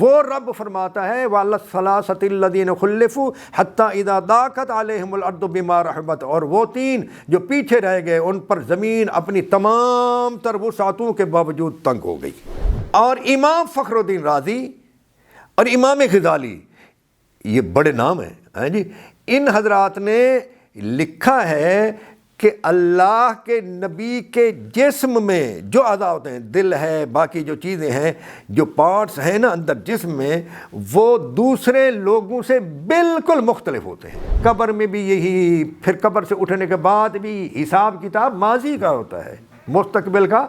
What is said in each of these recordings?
وہ رب فرماتا ہے وَعَلَى الثَّلَاثَةِ الَّذِينَ خُلِّفُوا حَتَّى إِذَا ضَاقَتْ عَلَيْهِمُ الْأَرْضُ بِمَا رَحُبَتْ، اور وہ تین جو پیچھے رہ گئے ان پر زمین اپنی تمام تر وسعتوں کے باوجود تنگ ہو گئی۔ اور امام فخر الدین رازی اور امام غزالی، یہ بڑے نام ہیں جی، ان حضرات نے لکھا ہے کہ اللہ کے نبی کے جسم میں جو اعضاء ہوتے ہیں، دل ہے، باقی جو چیزیں ہیں، جو پارٹس ہیں نا اندر جسم میں، وہ دوسرے لوگوں سے بالکل مختلف ہوتے ہیں۔ قبر میں بھی یہی، پھر قبر سے اٹھنے کے بعد بھی حساب کتاب ماضی کا ہوتا ہے، مستقبل کا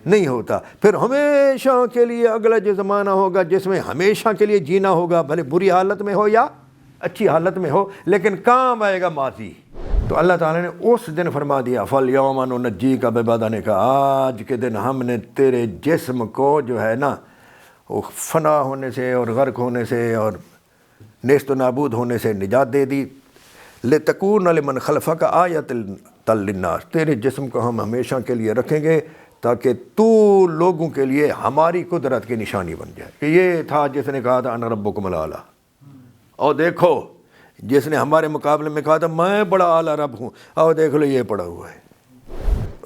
نہیں ہوتا۔ پھر ہمیشہ کے لیے اگلا جو زمانہ ہوگا جس میں ہمیشہ کے لیے جینا ہوگا، بھلے بری حالت میں ہو یا اچھی حالت میں ہو، لیکن کام آئے گا ماضی۔ تو اللہ تعالیٰ نے اس دن فرما دیا فَالْيَوْمَ نُنَجِّيكَ بِبَدَنِكَ، آج کے دن ہم نے تیرے جسم کو جو ہے نا وہ فنا ہونے سے اور غرق ہونے سے اور نیست و نابود ہونے سے نجات دے دی۔ لِتَكُونَ لِمَنْ خَلْفَكَ آیَةً لِلنَّاسِ، تیرے جسم کو ہم ہمیشہ کے لیے رکھیں گے تاکہ تو لوگوں کے لیے ہماری قدرت کی نشانی بن جائے، کہ یہ تھا جس نے کہا تھا انا ربکم الاعلیٰ، اور دیکھو جس نے ہمارے مقابلے میں کہا تھا میں بڑا اعلیٰ رب ہوں، اور دیکھ لو یہ پڑا ہوا ہے۔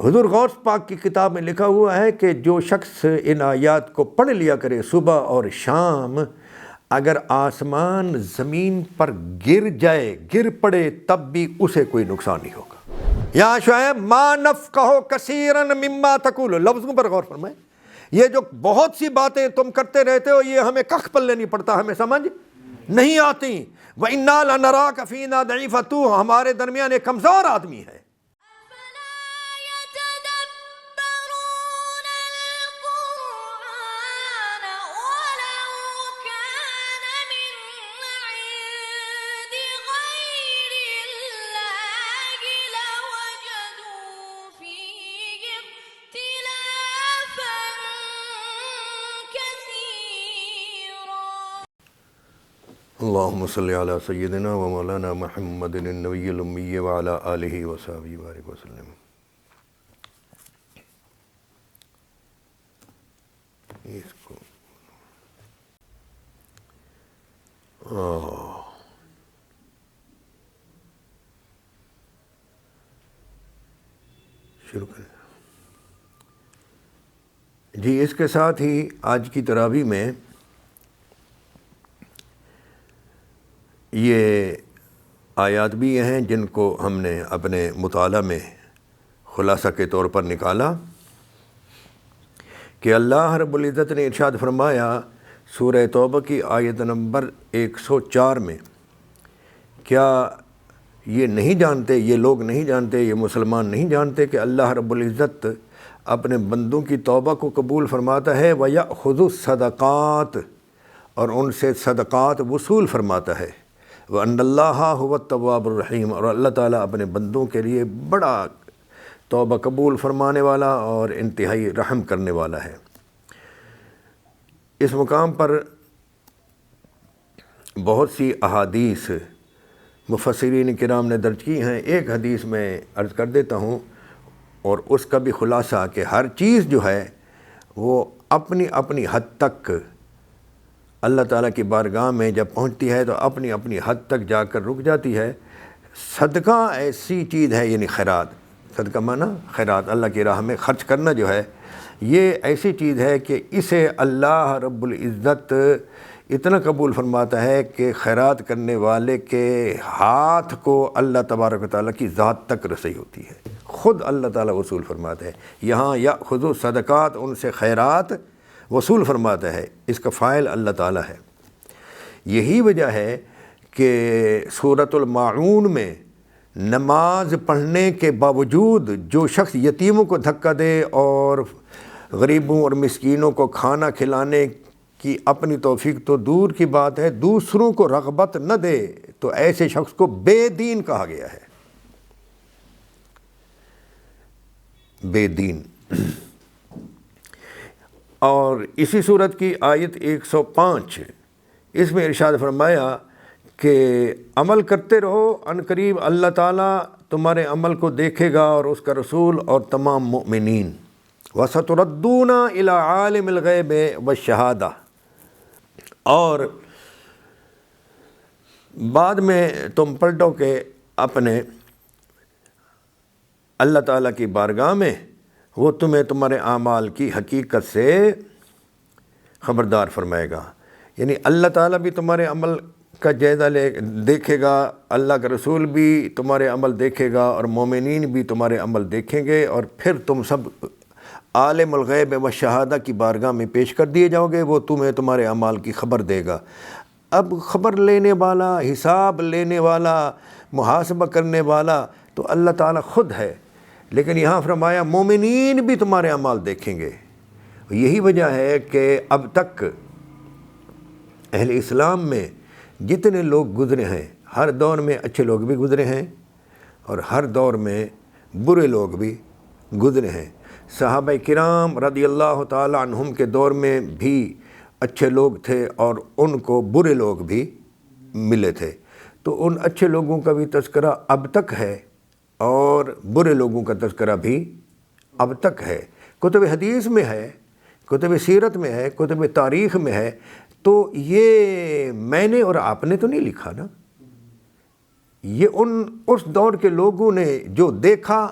حضور غوث پاک کی کتاب میں لکھا ہوا ہے کہ جو شخص ان آیات کو پڑھ لیا کرے صبح اور شام، اگر آسمان زمین پر گر جائے، گر پڑے، تب بھی اسے کوئی نقصان نہیں ہوگا۔ یا شعیب ما نفقہ کثیرا مما تقول، لفظوں پر غور فرمائیں، یہ جو بہت سی باتیں تم کرتے رہتے ہو یہ ہمیں کخ پلے نہیں پڑتا، ہمیں سمجھ نہیں آتی۔ وَإِنَّا لَنَرَاكَ فِينَا ضَعِيفًا، تو ہمارے درمیان ایک کمزور آدمی ہے۔ اللہم صلی علی سیدنا و مولانا محمد النبی الامی وعلی آلہ وصحبہ وبارک وسلم۔ اس کو شروع کریں جی۔ اس کے ساتھ ہی آج کی تراویح میں یہ آیات بھی ہیں جن کو ہم نے اپنے مطالعہ میں خلاصہ کے طور پر نکالا کہ اللہ رب العزت نے ارشاد فرمایا سورہ توبہ کی آیت نمبر 104 میں، کیا یہ نہیں جانتے، یہ لوگ نہیں جانتے، یہ مسلمان نہیں جانتے کہ اللہ رب العزت اپنے بندوں کی توبہ کو قبول فرماتا ہے وَيَأْخُذُ الصَّدَقَاتِ، اور ان سے صدقات وصول فرماتا ہے، وَأَنَّ اللَّهَ هُوَ التَّوَّابُ الرَّحِيمُ، اور اللہ تعالیٰ اپنے بندوں کے لیے بڑا توبہ قبول فرمانے والا اور انتہائی رحم کرنے والا ہے۔ اس مقام پر بہت سی احادیث مفسرین کرام نے درج کی ہیں۔ ایک حدیث میں عرض کر دیتا ہوں اور اس کا بھی خلاصہ کہ ہر چیز جو ہے وہ اپنی اپنی حد تک اللہ تعالیٰ کی بارگاہ میں جب پہنچتی ہے تو اپنی اپنی حد تک جا کر رک جاتی ہے۔ صدقہ ایسی چیز ہے، یعنی خیرات، صدقہ معنی خیرات، اللہ کی راہ میں خرچ کرنا جو ہے، یہ ایسی چیز ہے کہ اسے اللہ رب العزت اتنا قبول فرماتا ہے کہ خیرات کرنے والے کے ہاتھ کو اللہ تبارک و تعالیٰ کی ذات تک رسائی ہوتی ہے، خود اللہ تعالیٰ وصول فرماتا ہے۔ یہاں یأخذ الصدقات، ان سے خیرات وصول فرماتا ہے، اس کا فاعل اللہ تعالیٰ ہے۔ یہی وجہ ہے کہ سورۃ الماعون میں نماز پڑھنے کے باوجود جو شخص یتیموں کو دھکا دے اور غریبوں اور مسکینوں کو کھانا کھلانے کی اپنی توفیق تو دور کی بات ہے، دوسروں کو رغبت نہ دے، تو ایسے شخص کو بے دین کہا گیا ہے۔ بے دین۔ اور اسی صورت کی آیت 105، اس میں ارشاد فرمایا کہ عمل کرتے رہو، ان قریب اللہ تعالیٰ تمہارے عمل کو دیکھے گا اور اس کا رسول اور تمام مؤمنین۔ وَسَتُرَدُّونَ إِلَىٰ عَالِمِ الْغَيْبِ وَالشَّهَادَةِ، اور بعد میں تم پلٹو کہ اپنے اللہ تعالیٰ کی بارگاہ میں، وہ تمہیں تمہارے اعمال کی حقیقت سے خبردار فرمائے گا۔ یعنی اللہ تعالیٰ بھی تمہارے عمل کا جائزہ دیکھے گا، اللہ کا رسول بھی تمہارے عمل دیکھے گا، اور مومنین بھی تمہارے عمل دیکھیں گے، اور پھر تم سب عالم الغیب و شہادہ کی بارگاہ میں پیش کر دیے جاؤ گے، وہ تمہیں تمہارے اعمال کی خبر دے گا۔ اب خبر لینے والا، حساب لینے والا، محاسبہ کرنے والا تو اللہ تعالیٰ خود ہے، لیکن یہاں فرمایا مومنین بھی تمہارے اعمال دیکھیں گے۔ یہی وجہ ہے کہ اب تک اہل اسلام میں جتنے لوگ گزرے ہیں، ہر دور میں اچھے لوگ بھی گزرے ہیں اور ہر دور میں برے لوگ بھی گزرے ہیں۔ صحابہ کرام رضی اللہ تعالی عنہم کے دور میں بھی اچھے لوگ تھے اور ان کو برے لوگ بھی ملے تھے، تو ان اچھے لوگوں کا بھی تذکرہ اب تک ہے اور برے لوگوں کا تذکرہ بھی اب تک ہے۔ کتب حدیث میں ہے، کتب سیرت میں ہے، کتب تاریخ میں ہے، تو یہ میں نے اور آپ نے تو نہیں لکھا نا، یہ اس دور کے لوگوں نے جو دیکھا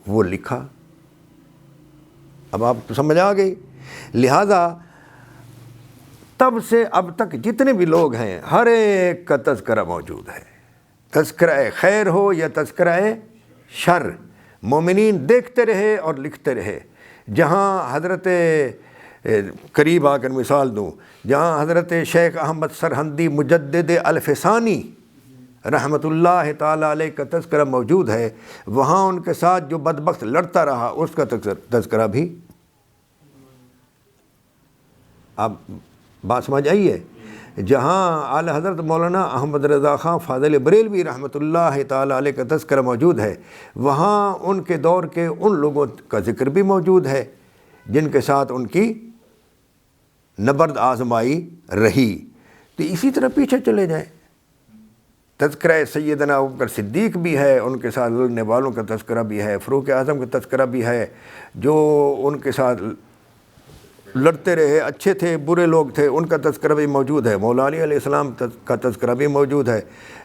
وہ لکھا۔ اب آپ کو سمجھ آ گئی؟ لہذا تب سے اب تک جتنے بھی لوگ ہیں ہر ایک کا تذکرہ موجود ہے، تذکرہ خیر ہو یا تذکرہ شر، مومنین دیکھتے رہے اور لکھتے رہے۔ جہاں حضرت قریب آ کر مثال دوں، جہاں حضرت شیخ احمد سرہندی مجدد الفسانی رحمۃ اللہ تعالی علیہ کا تذکرہ موجود ہے، وہاں ان کے ساتھ جو بدبخت لڑتا رہا اس کا تذکرہ بھی۔ آپ بات سمجھ آئی ہے؟ جہاں اعلی حضرت مولانا احمد رضا خان فاضل بریلوی رحمۃ اللہ تعالی علیہ کا تذکرہ موجود ہے، وہاں ان کے دور کے ان لوگوں کا ذکر بھی موجود ہے جن کے ساتھ ان کی نبرد آزمائی رہی۔ تو اسی طرح پیچھے چلے جائیں، تذکرہ سیدنا ابوبکر صدیق بھی ہے، ان کے ساتھ لڑنے والوں کا تذکرہ بھی ہے، فاروق اعظم کا تذکرہ بھی ہے، جو ان کے ساتھ لڑتے رہے، اچھے تھے برے لوگ تھے، ان کا تذکرہ بھی موجود ہے۔ مولا علی علیہ السلام کا تذکرہ بھی موجود ہے،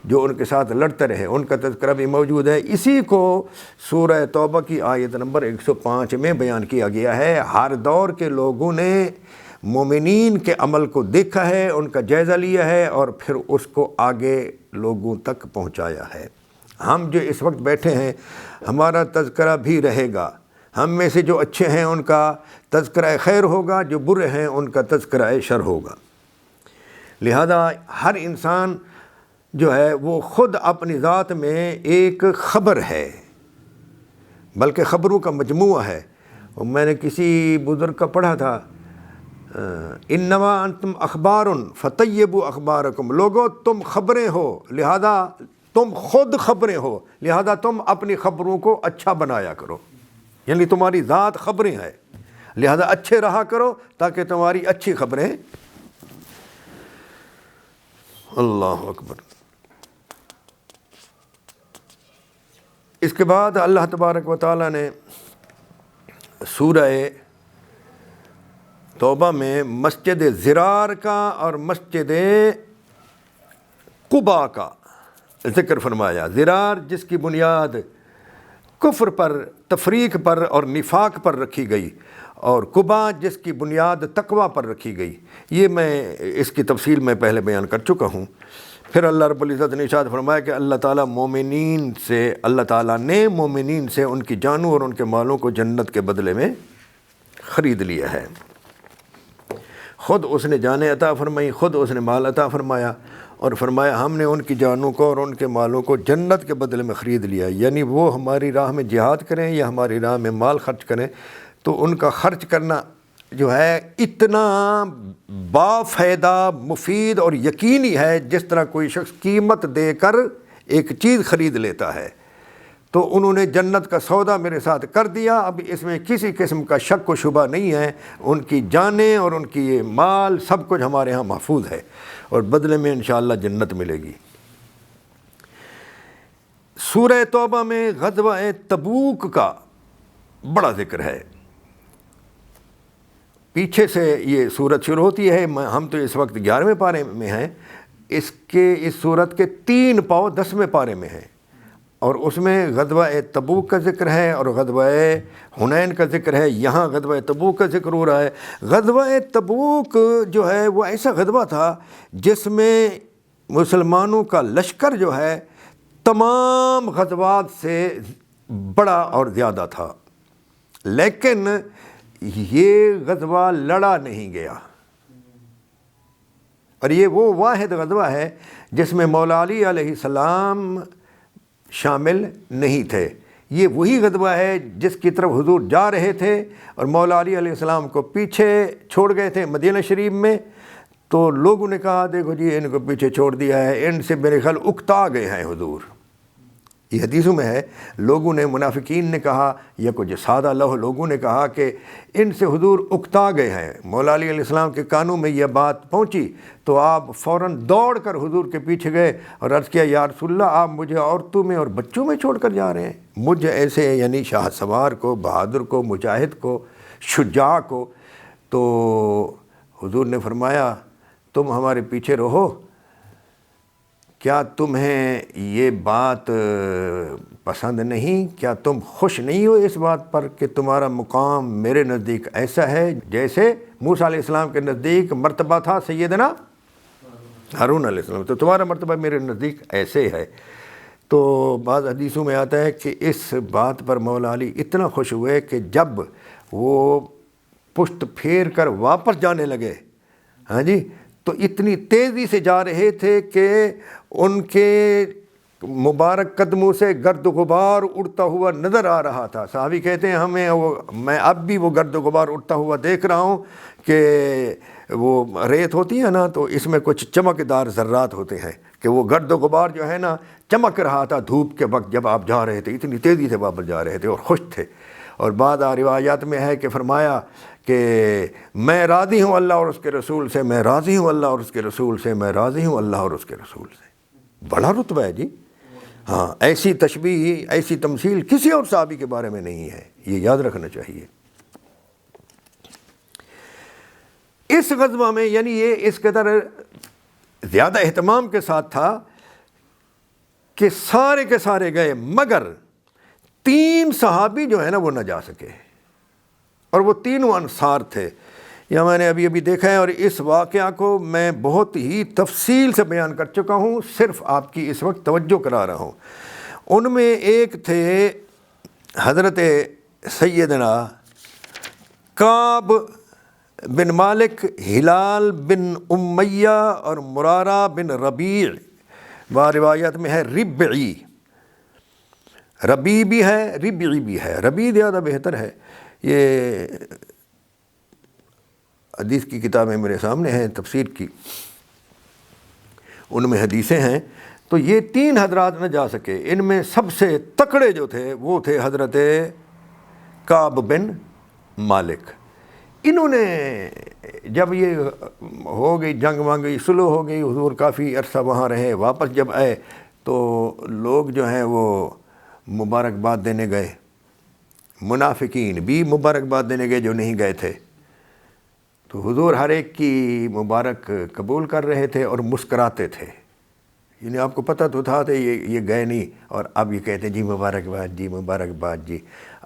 جو ان کے ساتھ لڑتے رہے ان کا تذکرہ بھی موجود ہے۔ اسی کو سورہ توبہ کی آیت نمبر 105 میں بیان کیا گیا ہے۔ ہر دور کے لوگوں نے مومنین کے عمل کو دیکھا ہے، ان کا جائزہ لیا ہے اور پھر اس کو آگے لوگوں تک پہنچایا ہے۔ ہم جو اس وقت بیٹھے ہیں ہمارا تذکرہ بھی رہے گا، ہم میں سے جو اچھے ہیں ان کا تذکرہ خیر ہوگا، جو برے ہیں ان کا تذکرہ شر ہوگا۔ لہذا ہر انسان جو ہے وہ خود اپنی ذات میں ایک خبر ہے، بلکہ خبروں کا مجموعہ ہے۔ اور میں نے کسی بزرگ کا پڑھا تھا، انما انتم اخبار فطیبوا اخبارکم، لوگو تم خبریں ہو لہذا تم خود خبریں ہو، لہذا تم اپنی خبروں کو اچھا بنایا کرو۔ یعنی تمہاری ذات خبریں ہے، لہذا اچھے رہا کرو تاکہ تمہاری اچھی خبریں۔ اللہ اکبر۔ اس کے بعد اللہ تبارک و تعالیٰ نے سورہ توبہ میں مسجد زرار کا اور مسجد قباء کا ذکر فرمایا۔ زرار جس کی بنیاد کفر پر، تفریق پر اور نفاق پر رکھی گئی، اور قباء جس کی بنیاد تقوی پر رکھی گئی۔ یہ میں اس کی تفصیل میں پہلے بیان کر چکا ہوں۔ پھر اللہ رب العزت نے ارشاد فرمایا کہ اللہ تعالیٰ نے مومنین سے ان کی جانوں اور ان کے مالوں کو جنت کے بدلے میں خرید لیا ہے۔ خود اس نے جانیں عطا فرمائی، خود اس نے مال عطا فرمایا، اور فرمایا ہم نے ان کی جانوں کو اور ان کے مالوں کو جنت کے بدلے میں خرید لیا۔ یعنی وہ ہماری راہ میں جہاد کریں یا ہماری راہ میں مال خرچ کریں تو ان کا خرچ کرنا جو ہے اتنا بافائدہ، مفید اور یقینی ہے جس طرح کوئی شخص قیمت دے کر ایک چیز خرید لیتا ہے۔ تو انہوں نے جنت کا سودا میرے ساتھ کر دیا، اب اس میں کسی قسم کا شک و شبہ نہیں ہے، ان کی جانیں اور ان کی مال سب کچھ ہمارے ہاں محفوظ ہے، اور بدلے میں انشاءاللہ جنت ملے گی۔ سورہ توبہ میں غزوہ تبوک کا بڑا ذکر ہے۔ پیچھے سے یہ صورت شروع ہوتی ہے. ہم تو اس وقت 11ویں پارے میں ہیں. اس صورت کے 3 پاؤ 10ویں پارے میں ہیں, اور اس میں غزوہ تبوک کا ذکر ہے اور غزوہ حنین کا ذکر ہے. یہاں غزوہ تبوک کا ذکر ہو رہا ہے. غزوہ تبوک جو ہے وہ ایسا غزوہ تھا جس میں مسلمانوں کا لشکر جو ہے تمام غزوات سے بڑا اور زیادہ تھا, لیکن یہ غزوہ لڑا نہیں گیا. اور یہ وہ واحد غزوہ ہے جس میں مولا علی علیہ السلام شامل نہیں تھے. یہ وہی غزوہ ہے جس کی طرف حضور جا رہے تھے اور مولا علی علیہ السلام کو پیچھے چھوڑ گئے تھے مدینہ شریف میں. تو لوگوں نے کہا دیکھو جی ان کو پیچھے چھوڑ دیا ہے, ان سے میرے خیال اکتا گئے ہیں حضور. یہ حدیثوں میں ہے, لوگوں نے, منافقین نے کہا یا کچھ سادہ لوگوں نے کہا کہ ان سے حضور اکتا گئے ہیں. مولا علی علیہ السلام کے کانوں میں یہ بات پہنچی تو آپ فوراً دوڑ کر حضور کے پیچھے گئے اور عرض کیا یا رسول اللہ آپ مجھے عورتوں میں اور بچوں میں چھوڑ کر جا رہے ہیں, مجھے ایسے یعنی شاہ سوار کو, بہادر کو, مجاہد کو, شجاع کو. تو حضور نے فرمایا تم ہمارے پیچھے رہو, کیا تمہیں یہ بات پسند نہیں؟ کیا تم خوش نہیں ہو اس بات پر کہ تمہارا مقام میرے نزدیک ایسا ہے جیسے موسیٰ علیہ السلام کے نزدیک مرتبہ تھا سیدنا ہارون علیہ السلام, تو تمہارا مرتبہ میرے نزدیک ایسے ہے. تو بعض حدیثوں میں آتا ہے کہ اس بات پر مولا علی اتنا خوش ہوئے کہ جب وہ پشت پھیر کر واپس جانے لگے, ہاں جی, تو اتنی تیزی سے جا رہے تھے کہ ان کے مبارک قدموں سے گرد و غبار اڑتا ہوا نظر آ رہا تھا. صحابی کہتے ہیں میں اب بھی وہ گرد و غبار اڑتا ہوا دیکھ رہا ہوں کہ وہ ریت ہوتی ہے نا, تو اس میں کچھ چمکدار ذرات ہوتے ہیں کہ وہ گرد و غبار جو ہے نا چمک رہا تھا دھوپ کے وقت جب آپ جا رہے تھے, اتنی تیزی سے واپس جا رہے تھے اور خوش تھے. اور بعض روایات میں ہے کہ فرمایا کہ میں راضی ہوں اللہ اور اس کے رسول سے, میں راضی ہوں اللہ اور اس کے رسول سے, میں راضی ہوں اللہ اور اس کے رسول سے. بڑا رتبہ ہے جی. ہاں, ایسی تشبیہ, ایسی تمثیل کسی اور صحابی کے بارے میں نہیں ہے, یہ یاد رکھنا چاہیے. اس غزوہ میں یعنی یہ اس قدر زیادہ اہتمام کے ساتھ تھا کہ سارے کے سارے گئے مگر 3 صحابی جو ہے نا وہ نہ جا سکے, اور وہ تینوں انصار تھے. یا میں نے ابھی دیکھا ہے اور اس واقعہ کو میں بہت ہی تفصیل سے بیان کر چکا ہوں, صرف آپ کی اس وقت توجہ کرا رہا ہوں. ان میں ایک تھے حضرت سیدنا کعب بن مالک, ہلال بن امیہ اور مرارہ بن ربیع. روایت میں ہے ربعی, ربی بھی ہے ربعی بھی ہے, ربی زیادہ بہتر ہے. یہ حدیث کی کتابیں میرے سامنے ہیں تفسیر کی, ان میں حدیثیں ہیں. تو یہ 3 حضرات نہ جا سکے. ان میں سب سے تکڑے جو تھے وہ تھے حضرت کعب بن مالک. انہوں نے جب یہ ہو گئی جنگ وانگ گئی, صلح ہو گئی, حضور کافی عرصہ وہاں رہے, واپس جب آئے تو لوگ جو ہیں وہ مبارکباد دینے گئے, منافقین بھی مبارکباد دینے گئے جو نہیں گئے تھے. تو حضور ہر ایک کی مبارک قبول کر رہے تھے اور مسکراتے تھے. یعنی آپ کو پتہ تو تھا یہ گئے نہیں, اور اب یہ کہتے ہیں جی مبارکباد جی مبارکباد جی,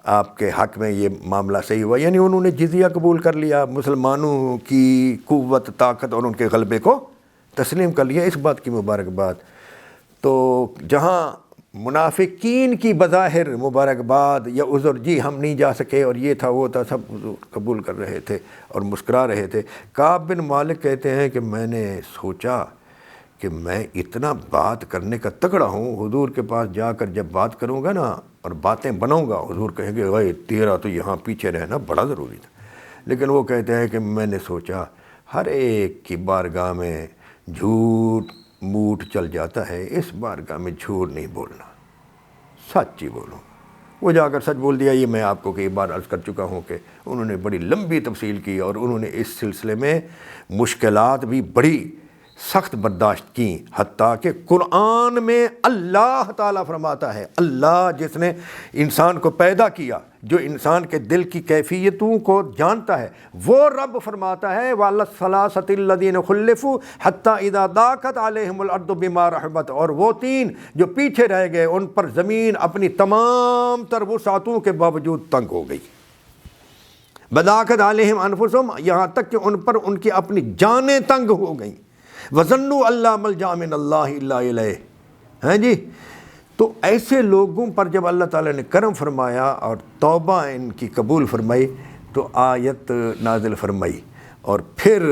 آپ کے حق میں یہ معاملہ صحیح ہوا. یعنی انہوں نے جزیہ قبول کر لیا, مسلمانوں کی قوت طاقت اور ان کے غلبے کو تسلیم کر لیا, اس بات کی مبارکباد. تو جہاں منافقین کی بظاہر مبارکباد یا عذر جی ہم نہیں جا سکے اور یہ تھا وہ تھا, سب قبول کر رہے تھے اور مسکرا رہے تھے. کعب بن مالک کہتے ہیں کہ میں نے سوچا کہ میں اتنا بات کرنے کا تکڑا ہوں, حضور کے پاس جا کر جب بات کروں گا نا اور باتیں بناؤں گا, حضور کہیں گے بھائی تیرا تو یہاں پیچھے رہنا بڑا ضروری تھا. لیکن وہ کہتے ہیں کہ میں نے سوچا ہر ایک کی بارگاہ میں جھوٹ موٹ چل جاتا ہے, اس بارگاہ میں جھوٹ نہیں بولنا, سچ ہی بولوں. وہ جا کر سچ بول دیا. یہ میں آپ کو کئی بار عرض کر چکا ہوں کہ انہوں نے بڑی لمبی تفصیل کی اور انہوں نے اس سلسلے میں مشکلات بھی بڑی سخت برداشت کی, حتیٰ کہ قرآن میں اللہ تعالیٰ فرماتا ہے, اللہ جس نے انسان کو پیدا کیا, جو انسان کے دل کی کیفیتوں کو جانتا ہے، وہ رب فرماتا ہے وَعَلَى الثَّلَاثَةِ الَّذِينَ خُلِّفُوا حَتَّى إِذَا ضَاقَتْ عَلَيْهِمُ الْأَرْضُ بِمَا رَحُبَتْ، اور وہ تین جو پیچھے رہ گئے ان پر زمین اپنی تمام تر وسعتوں کے باوجود تنگ ہو گئی۔ بَضَاقَتْ عَلَيْهِمْ أَنفُسُهُمْ، یہاں تک کہ ان پر ان کی اپنی جانیں تنگ ہو گئیں۔ وَظَنُّوا أَن لَّا مَلْجَأَ مِنَ اللَّهِ إِلَّا إِلَيْهِ، ہیں جی۔ تو ایسے لوگوں پر جب اللہ تعالیٰ نے کرم فرمایا اور توبہ ان کی قبول فرمائی تو آیت نازل فرمائی، اور پھر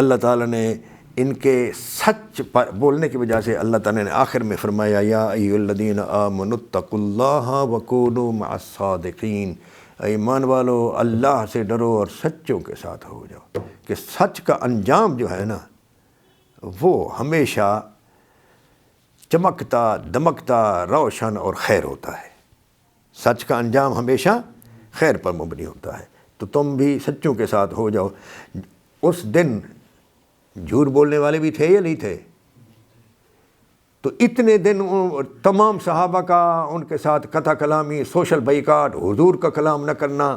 اللہ تعالیٰ نے ان کے سچ پر بولنے کی وجہ سے اللہ تعالیٰ نے آخر میں فرمایا یا ایھا الذین آمنوا اتقوا اللہ وکونوا مع الصادقین، ایمان والو اللہ سے ڈرو اور سچوں کے ساتھ ہو جاؤ، کہ سچ کا انجام جو ہے نا وہ ہمیشہ چمکتا دمکتا روشن اور خیر ہوتا ہے۔ سچ کا انجام ہمیشہ خیر پر مبنی ہوتا ہے، تو تم بھی سچوں کے ساتھ ہو جاؤ۔ اس دن جھوٹ بولنے والے بھی تھے یا نہیں تھے؟ تو اتنے دن تمام صحابہ کا ان کے ساتھ قطع کلامی، سوشل بائیکاٹ، حضور کا کلام نہ کرنا،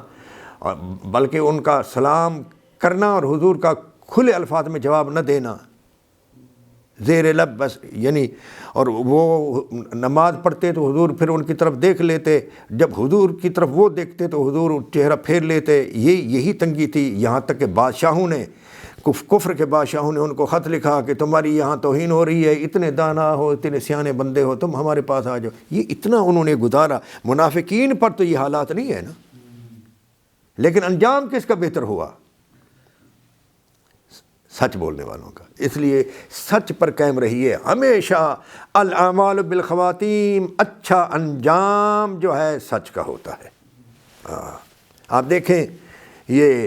بلکہ ان کا سلام کرنا اور حضور کا کھلے الفاظ میں جواب نہ دینا، زیر لب بس، یعنی اور وہ نماز پڑھتے تو حضور پھر ان کی طرف دیکھ لیتے، جب حضور کی طرف وہ دیکھتے تو حضور چہرہ پھیر لیتے۔ یہی تنگی تھی، یہاں تک کہ بادشاہوں نے، کفر کے بادشاہوں نے ان کو خط لکھا کہ تمہاری یہاں توہین ہو رہی ہے، اتنے دانا ہو، اتنے سیانے بندے ہو، تم ہمارے پاس آ جاؤ۔ یہ اتنا انہوں نے گزارا۔ منافقین پر تو یہ حالات نہیں ہے نا، لیکن انجام کس کا بہتر ہوا؟ سچ بولنے والوں کا۔ اس لیے سچ پر قائم رہیے ہمیشہ۔ الاعمال بالخواتیم، اچھا انجام جو ہے سچ کا ہوتا ہے۔ آپ دیکھیں یہ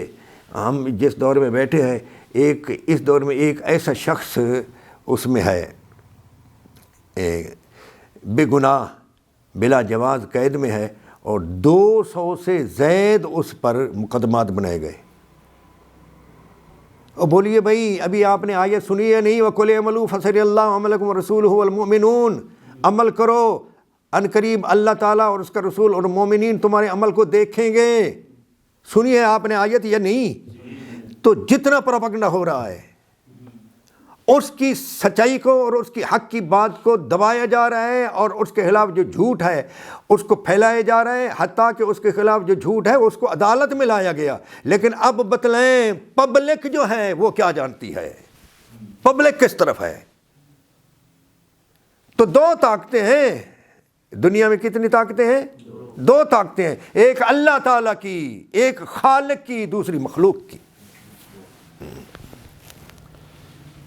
ہم جس دور میں بیٹھے ہیں، اس دور میں ایک ایسا شخص اس میں ہے بے گناہ بلا جواز قید میں ہے، اور 200 سے زائد اس پر مقدمات بنائے گئے۔ اور بولیے بھائی ابھی آپ نے آیت سنی ہے نہیں؟ وَقُلِ اعْمَلُوا فَسَيَرَى اللَّهُ عَمَلَكُمْ وَرَسُولُهُ وَالْمُؤْمِنُونَ، عمل کرو، ان قریب اللہ تعالیٰ اور اس کا رسول اور مومنین تمہارے عمل کو دیکھیں گے۔ سنی ہے آپ نے آیت یا نہیں؟ تو جتنا پروپیگنڈا ہو رہا ہے اس کی سچائی کو اور اس کی حق کی بات کو دبایا جا رہا ہے، اور اس کے خلاف جو جھوٹ ہے اس کو پھیلایا جا رہا ہے، حتیٰ کہ اس کے خلاف جو جھوٹ ہے اس کو عدالت میں لایا گیا۔ لیکن اب بتلائیں پبلک جو ہے وہ کیا جانتی ہے، پبلک کس طرف ہے؟ تو دو طاقتیں ہیں دنیا میں۔ کتنی طاقتیں ہیں؟ دو طاقتیں ہیں، ایک اللہ تعالیٰ کی، ایک خالق کی، دوسری مخلوق کی۔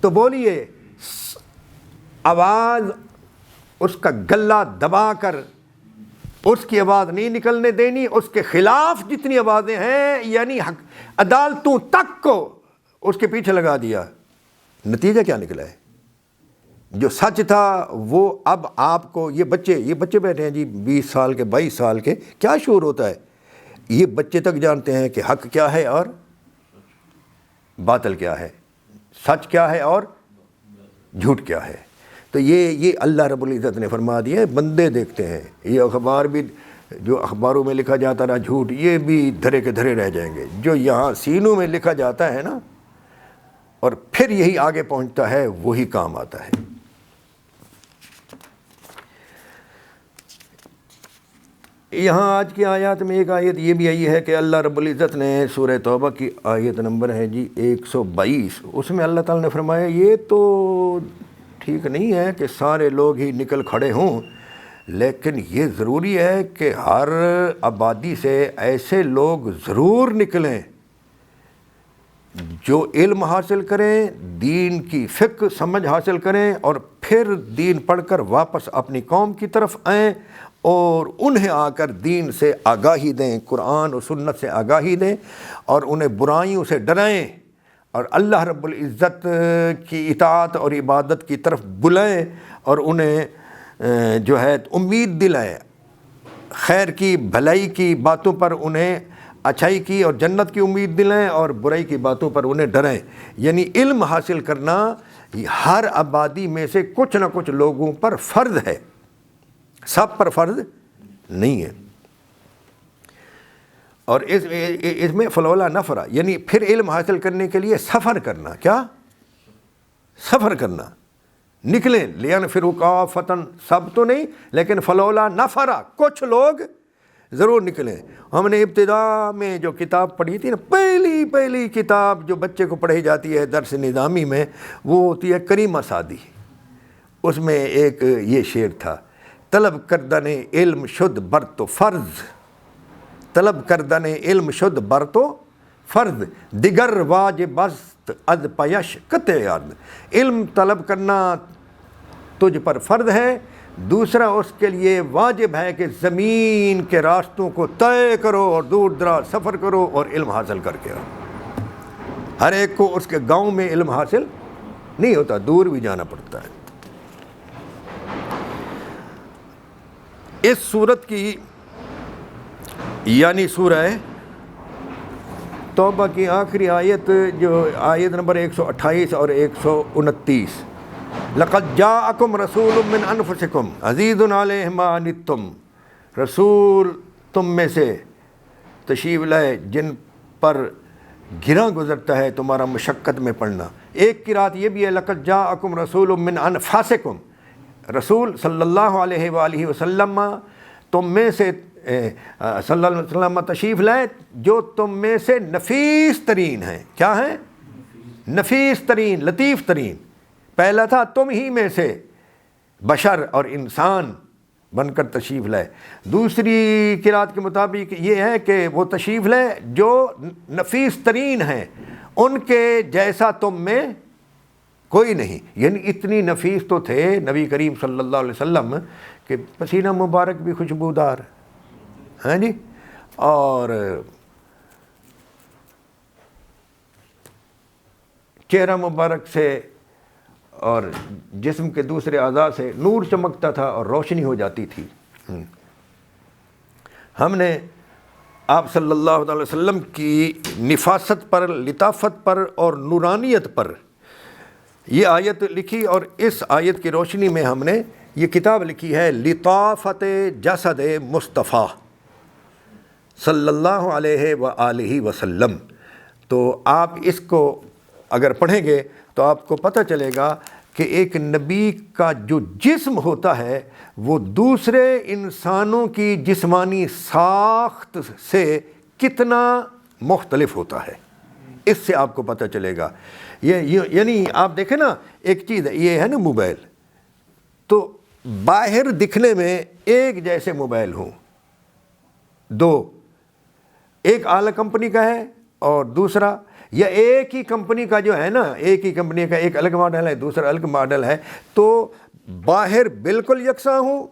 تو بولیے آواز اس کا گلہ دبا کر اس کی آواز نہیں نکلنے دینی، اس کے خلاف جتنی آوازیں ہیں یعنی عدالتوں تک کو اس کے پیچھے لگا دیا۔ نتیجہ کیا نکلا ہے؟ جو سچ تھا وہ اب آپ کو، یہ بچے بیٹھے ہیں جی 20 سال کے 22 سال کے، کیا شعور ہوتا ہے؟ یہ بچے تک جانتے ہیں کہ حق کیا ہے اور باطل کیا ہے، سچ کیا ہے اور جھوٹ کیا ہے۔ تو یہ اللہ رب العزت نے فرما دیا ہے، بندے دیکھتے ہیں۔ یہ اخبار بھی جو اخباروں میں لکھا جاتا رہا جھوٹ، یہ بھی دھرے کے دھرے رہ جائیں گے۔ جو یہاں سینوں میں لکھا جاتا ہے نا اور پھر یہی آگے پہنچتا ہے، وہی کام آتا ہے۔ یہاں آج کی آیات میں ایک آیت یہ بھی آئی ہے کہ اللہ رب العزت نے سورہ توبہ کی آیت نمبر ہے جی 122، اس میں اللہ تعالیٰ نے فرمایا یہ تو ٹھیک نہیں ہے کہ سارے لوگ ہی نکل کھڑے ہوں، لیکن یہ ضروری ہے کہ ہر آبادی سے ایسے لوگ ضرور نکلیں جو علم حاصل کریں، دین کی فقہ سمجھ حاصل کریں، اور پھر دین پڑھ کر واپس اپنی قوم کی طرف آئیں اور انہیں آ کر دین سے آگاہی دیں، قرآن و سنت سے آگاہی دیں، اور انہیں برائیوں سے ڈرائیں، اور اللہ رب العزت کی اطاعت اور عبادت کی طرف بلائیں، اور انہیں جو ہے امید دلائیں، خیر کی بھلائی کی باتوں پر انہیں اچھائی کی اور جنت کی امید دلائیں، اور برائی کی باتوں پر انہیں ڈرائیں۔ یعنی علم حاصل کرنا ہر آبادی میں سے کچھ نہ کچھ لوگوں پر فرض ہے، سب پر فرض نہیں ہے۔ اور اس میں فلولا نفرا یعنی پھر علم حاصل کرنے کے لیے سفر کرنا. کیا سفر کرنا؟ نکلیں. لیان فرقا فتن سب تو نہیں لیکن فلولا نفرا کچھ لوگ ضرور نکلیں. ہم نے ابتدا میں جو کتاب پڑھی تھی نا، پہلی کتاب جو بچے کو پڑھی جاتی ہے درس نظامی میں، وہ ہوتی ہے کریمہ سعدی. اس میں ایک یہ شعر تھا، طلب کردن علم شد بر تو فرض، طلب کردن علم شد بر تو فرض، دیگر واجب است از پیش قطع ارض. علم طلب کرنا تجھ پر فرض ہے، دوسرا اس کے لیے واجب ہے کہ زمین کے راستوں کو طے کرو اور دور دراز سفر کرو اور علم حاصل کر کے آؤ. ہر ایک کو اس کے گاؤں میں علم حاصل نہیں ہوتا، دور بھی جانا پڑتا ہے. اس سورت کی یعنی سورہ توبہ کی آخری آیت جو آیت نمبر 128 اور 129، لقد جاءکم رسول من انفسکم عزیز علیہ ما عنتم، رسول تم میں سے تشریف لائے جن پر گراں گزرتا ہے تمہارا مشقت میں پڑھنا. ایک قرات یہ بھی ہے لقد جاءکم رسول من انفسکم، رسول صلی اللہ علیہ وآلہ وسلم تم میں سے صلی اللہ علیہ وسلم تشریف لائے جو تم میں سے نفیس ترین ہیں. کیا ہیں؟ نفیس ترین، لطیف ترین. پہلا تھا تم ہی میں سے بشر اور انسان بن کر تشریف لائے. دوسری قرات کے مطابق یہ ہے کہ وہ تشریف لائے جو نفیس ترین ہیں، ان کے جیسا تم میں کوئی نہیں. یعنی اتنی نفیس تو تھے نبی کریم صلی اللہ علیہ وسلم کہ پسینہ مبارک بھی خوشبودار ہیں جی، اور چہرہ مبارک سے اور جسم کے دوسرے اعضاء سے نور چمکتا تھا اور روشنی ہو جاتی تھی. ہم نے آپ صلی اللہ علیہ وسلم کی نفاست پر، لطافت پر اور نورانیت پر یہ آیت لکھی، اور اس آیت کی روشنی میں ہم نے یہ کتاب لکھی ہے لطافت جسد مصطفیٰ صلی اللہ علیہ وآلہ وسلم. تو آپ اس کو اگر پڑھیں گے تو آپ کو پتہ چلے گا کہ ایک نبی کا جو جسم ہوتا ہے وہ دوسرے انسانوں کی جسمانی ساخت سے کتنا مختلف ہوتا ہے. اس سے آپ کو پتہ چلے گا. یعنی آپ دیکھیں نا، ایک چیز یہ ہے نا موبائل، تو باہر دکھنے میں ایک جیسے موبائل ہوں دو، ایک اعلیٰ کمپنی کا ہے اور دوسرا، یا ایک ہی کمپنی کا جو ہے نا، ایک ہی کمپنی کا ایک الگ ماڈل ہے دوسرا الگ ماڈل ہے، تو باہر بالکل یکساں ہوں،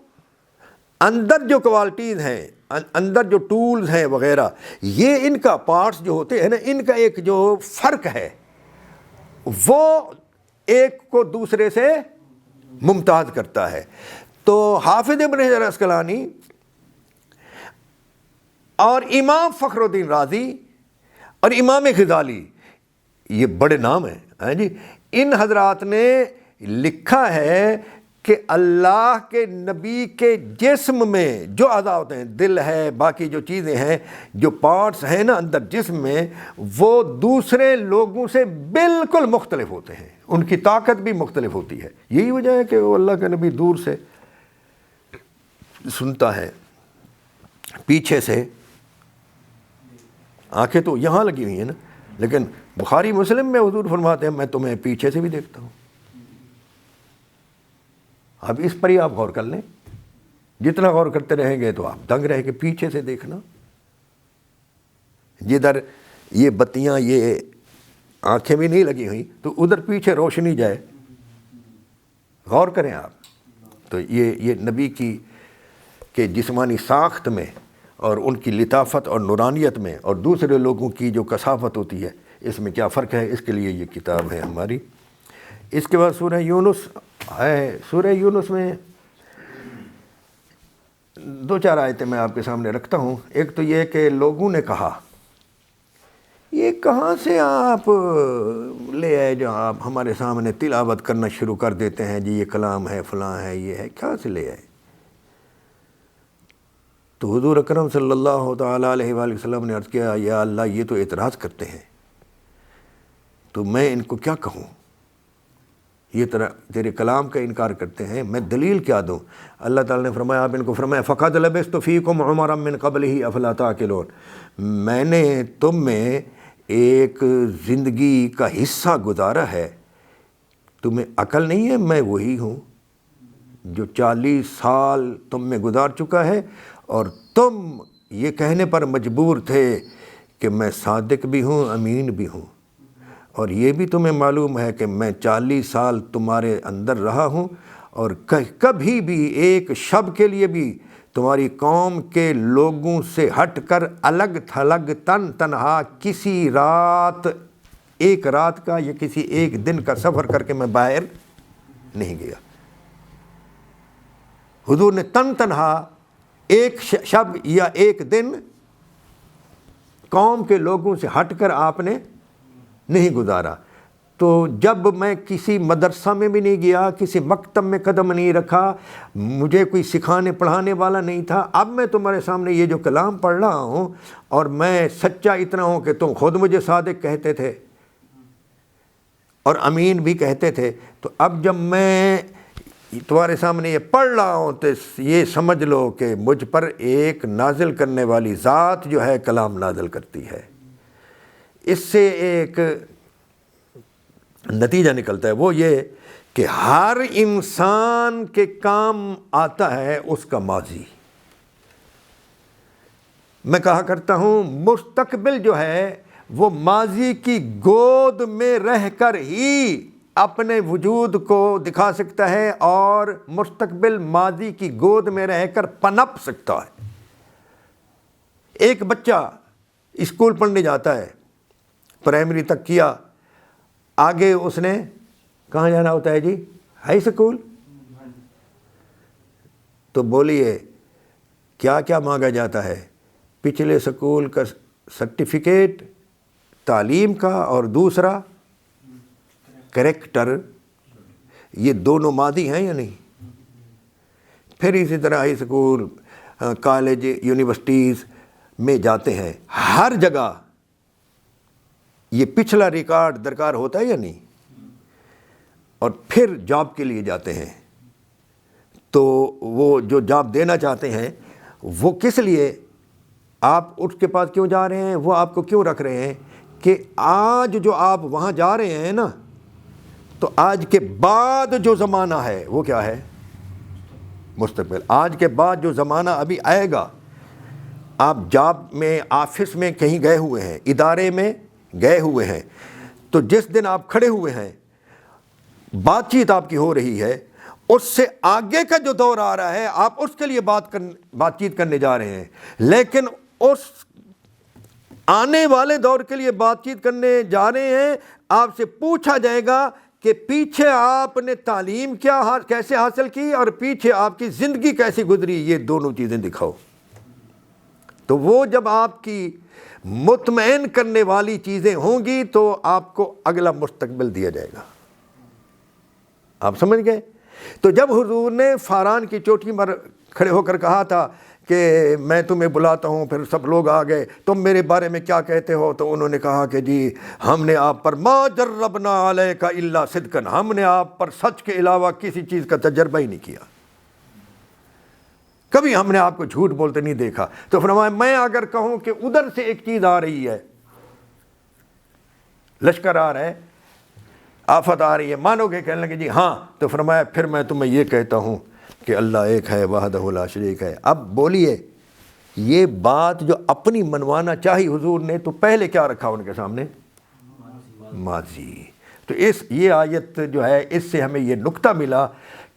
اندر جو کوالٹیز ہیں، اندر جو ٹولز ہیں وغیرہ، یہ ان کا پارٹس جو ہوتے ہیں نا، ان کا ایک جو فرق ہے وہ ایک کو دوسرے سے ممتاز کرتا ہے. تو حافظ ابن حجر عسقلانی اور امام فخر الدین رازی اور امام غزالی، یہ بڑے نام ہیں جی، ان حضرات نے لکھا ہے کہ اللہ کے نبی کے جسم میں جو اعضاء ہوتے ہیں، دل ہے، باقی جو چیزیں ہیں، جو پارٹس ہیں نا اندر جسم میں، وہ دوسرے لوگوں سے بالکل مختلف ہوتے ہیں، ان کی طاقت بھی مختلف ہوتی ہے. یہی وجہ ہے کہ وہ اللہ کا نبی دور سے سنتا ہے، پیچھے سے. آنکھیں تو یہاں لگی ہوئی ہیں نا، لیکن بخاری مسلم میں حضور فرماتے ہیں میں تمہیں پیچھے سے بھی دیکھتا ہوں. اب اس پر ہی آپ غور کر لیں، جتنا غور کرتے رہیں گے تو آپ دنگ رہیں گے. پیچھے سے دیکھنا، جدھر یہ بتیاں، یہ آنکھیں بھی نہیں لگی ہوئی تو ادھر پیچھے روشنی جائے، غور کریں آپ. تو یہ نبی کی کہ جسمانی ساخت میں اور ان کی لطافت اور نورانیت میں اور دوسرے لوگوں کی جو کثافت ہوتی ہے، اس میں کیا فرق ہے، اس کے لیے یہ کتاب ہے ہماری. اس کے بعد سورہ یونس ہے. سورہ یونس میں دو چار آیتیں میں آپ کے سامنے رکھتا ہوں. ایک تو یہ کہ لوگوں نے کہا یہ کہاں سے آپ لے آئے جو آپ ہمارے سامنے تلاوت کرنا شروع کر دیتے ہیں جی، یہ کلام ہے، فلاں ہے، یہ ہے، کہاں سے لے آئے. تو حضور اکرم صلی اللہ تعالیٰ علیہ وآلہ وسلم نے عرض کیا یا اللہ یہ تو اعتراض کرتے ہیں، تو میں ان کو کیا کہوں، یہ تیرے کلام کا انکار کرتے ہیں، میں دلیل کیا دوں؟ اللہ تعالیٰ نے فرمایا، آپ ان کو فرمایا فَقَدْ لَبِثْتُ فِيكُمْ عُمَرًا مِّن قَبْلِهِ أَفَلَا تَعْقِلُونَ، میں نے تم میں ایک زندگی کا حصہ گزارا ہے، تمہیں عقل نہیں ہے؟ میں وہی ہوں جو 40 سال تم میں گزار چکا ہے، اور تم یہ کہنے پر مجبور تھے کہ میں صادق بھی ہوں، امین بھی ہوں، اور یہ بھی تمہیں معلوم ہے کہ میں 40 سال تمہارے اندر رہا ہوں، اور کبھی بھی ایک شب کے لیے بھی تمہاری قوم کے لوگوں سے ہٹ کر الگ تھلگ تنہا کسی رات، ایک رات کا یا کسی ایک دن کا سفر کر کے میں باہر نہیں گیا۔ حضور نے تنہا ایک شب یا ایک دن قوم کے لوگوں سے ہٹ کر آپ نے نہیں گزارا۔ تو جب میں کسی مدرسہ میں بھی نہیں گیا، کسی مکتب میں قدم نہیں رکھا، مجھے کوئی سکھانے پڑھانے والا نہیں تھا، اب میں تمہارے سامنے یہ جو کلام پڑھ رہا ہوں اور میں سچا اتنا ہوں کہ تم خود مجھے صادق کہتے تھے اور امین بھی کہتے تھے، تو اب جب میں تمہارے سامنے یہ پڑھ رہا ہوں تو یہ سمجھ لو کہ مجھ پر ایک نازل کرنے والی ذات جو ہے کلام نازل کرتی ہے۔ اس سے ایک نتیجہ نکلتا ہے، وہ یہ کہ ہر انسان کے کام آتا ہے اس کا ماضی۔ میں کہا کرتا ہوں مستقبل جو ہے وہ ماضی کی گود میں رہ کر ہی اپنے وجود کو دکھا سکتا ہے، اور مستقبل ماضی کی گود میں رہ کر پنپ سکتا ہے۔ ایک بچہ اسکول پڑھنے جاتا ہے، پرائمری تک کیا، آگے اس نے کہاں جانا ہوتا ہے جی؟ High school. تو بولیے کیا کیا مانگا جاتا ہے؟ پچھلے اسکول کا سرٹیفکیٹ تعلیم کا، اور دوسرا کریکٹر۔ یہ دونوں ماضی ہیں یا نہیں؟ پھر اسی طرح ہائی اسکول، کالج، یونیورسٹیز میں جاتے ہیں، ہر جگہ یہ پچھلا ریکارڈ درکار ہوتا ہے یا نہیں؟ اور پھر جاب کے لیے جاتے ہیں، تو وہ جو جاب دینا چاہتے ہیں وہ کس لیے، آپ اس کے پاس کیوں جا رہے ہیں، وہ آپ کو کیوں رکھ رہے ہیں کہ آج جو آپ وہاں جا رہے ہیں نا، تو آج کے بعد جو زمانہ ہے وہ کیا ہے؟ مستقبل۔ آج کے بعد جو زمانہ ابھی آئے گا، آپ جاب میں، آفس میں کہیں گئے ہوئے ہیں، ادارے میں گئے ہوئے ہیں، تو جس دن آپ کھڑے ہوئے ہیں، بات چیت آپ کی ہو رہی ہے، اس سے آگے کا جو دور آ رہا ہے آپ اس کے لیے بات چیت کرنے جا رہے ہیں، لیکن اس آنے والے دور کے لیے بات چیت کرنے جا رہے ہیں۔ آپ سے پوچھا جائے گا کہ پیچھے آپ نے تعلیم کیسے حاصل کی اور پیچھے آپ کی زندگی کیسی گزری، یہ دونوں چیزیں دکھاؤ۔ تو وہ جب آپ کی مطمئن کرنے والی چیزیں ہوں گی تو آپ کو اگلا مستقبل دیا جائے گا۔ آپ سمجھ گئے؟ تو جب حضور نے فاران کی چوٹی پر کھڑے ہو کر کہا تھا کہ میں تمہیں بلاتا ہوں، پھر سب لوگ آ گئے، تم میرے بارے میں کیا کہتے ہو؟ تو انہوں نے کہا کہ جی ہم نے آپ پر ما جربنا علیک الا صدقا، ہم نے آپ پر سچ کے علاوہ کسی چیز کا تجربہ ہی نہیں کیا، کبھی ہم نے آپ کو جھوٹ بولتے نہیں دیکھا۔ تو فرمایا میں اگر کہوں کہ ادھر سے ایک چیز آ رہی ہے، لشکر آ رہا ہے، آفت آ رہی ہے، مانو گے؟ کہنے لگے جی ہاں۔ تو فرمایا پھر میں تمہیں یہ کہتا ہوں کہ اللہ ایک ہے، وحدہ لا شریک ہے۔ اب بولیے یہ بات جو اپنی منوانا چاہی حضور نے، تو پہلے کیا رکھا ان کے سامنے؟ ماضی۔ تو یہ آیت جو ہے، اس سے ہمیں یہ نقطہ ملا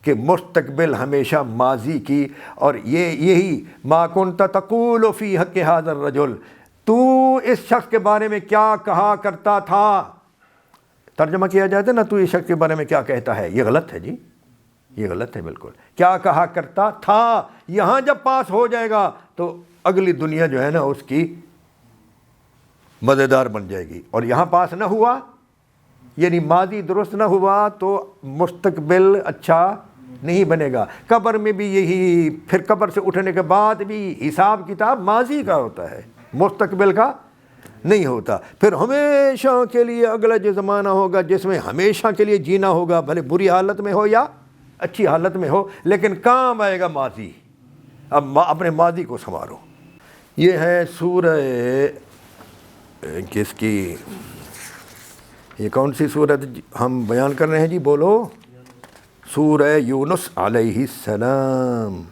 کہ مستقبل ہمیشہ ماضی کی، اور یہی ما کنت تقول فی حق ھذا الرجل، تو اس شخص کے بارے میں کیا کہا کرتا تھا، ترجمہ کیا جاتا ہے نا، تو اس شخص کے بارے میں کیا کہتا ہے، یہ غلط ہے جی، یہ غلط ہے بالکل۔ کیا کہا کرتا تھا، یہاں جب پاس ہو جائے گا تو اگلی دنیا جو ہے نا اس کی مزیدار بن جائے گی، اور یہاں پاس نہ ہوا، یعنی ماضی درست نہ ہوا، تو مستقبل اچھا نہیں بنے گا، قبر میں بھی یہی، پھر قبر سے اٹھنے کے بعد بھی حساب کتاب ماضی کا ہوتا ہے، مستقبل کا نہیں ہوتا۔ پھر ہمیشہ کے لیے اگلا جو زمانہ ہوگا جس میں ہمیشہ کے لیے جینا ہوگا، بھلے بری حالت میں ہو یا اچھی حالت میں ہو، لیکن کام آئے گا ماضی۔ اب اپنے ماضی کو سنوارو۔ یہ ہے سورہ کس کی، یہ کون سی سورت ہم بیان کر رہے ہیں جی؟ بولو، سورہ یونس علیہ السلام۔